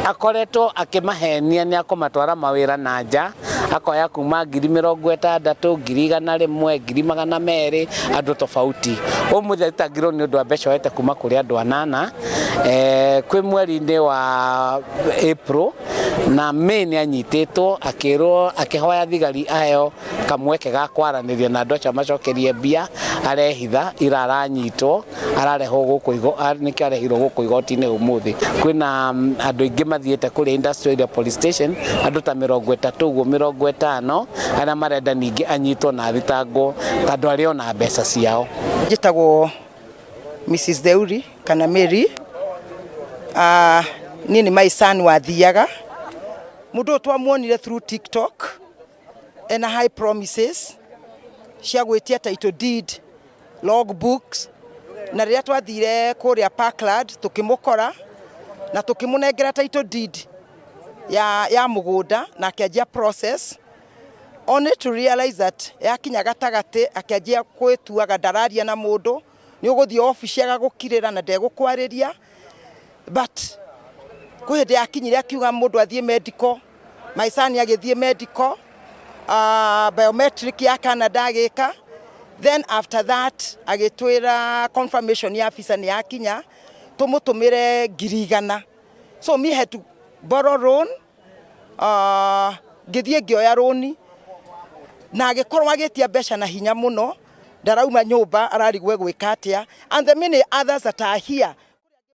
akoretwo akimahenia ni akomatwara mawira na nja akoya kuma 60,000 100,000 200,000 andu tofauti umuthi tangiro ni undu wa mbeca wete kuma kuri andu anana kwi mweri-ini wa April na May ni anyititwo akirwo akihoya thigari aheo kamweke ga kwaraniria na andu acio macokerie mbia arehitha ira aranyitwo arareho guku igo niki arehirwo guku igoti-ini umuthi kwina andu ingi mathiete kuri industrial police station andu ta 30 uguo 50 aria marenda ningi anyitwo na thitango tondu ari ona mbeca ciao. Njitagwo Mrs. Deuri kana Mary nini my son wathiaga mundu twamuonire through TikTok and high promises cia gwitia title deed logbooks na riria twathire kuria Parkland tukimukora na tukimunengera title deed ya mugunda na akianjia process only to realize that yakinya gatagati akianjia kwituaga ndararia na mundu ni uguthii office agagukirira na ndegũkwariria but kuhinde yakinyire akiuga mundu athie medical my son agithie medical biometric ya Canada agika then after that agitwira confirmation ya officer ni yakinya tumutumire 100,000 so me had to borrow loan githie ngioya loan na agikorwa agitia mbeca na hinya muno ndarauma nyumba ararigwe gwika atia and the many others that are here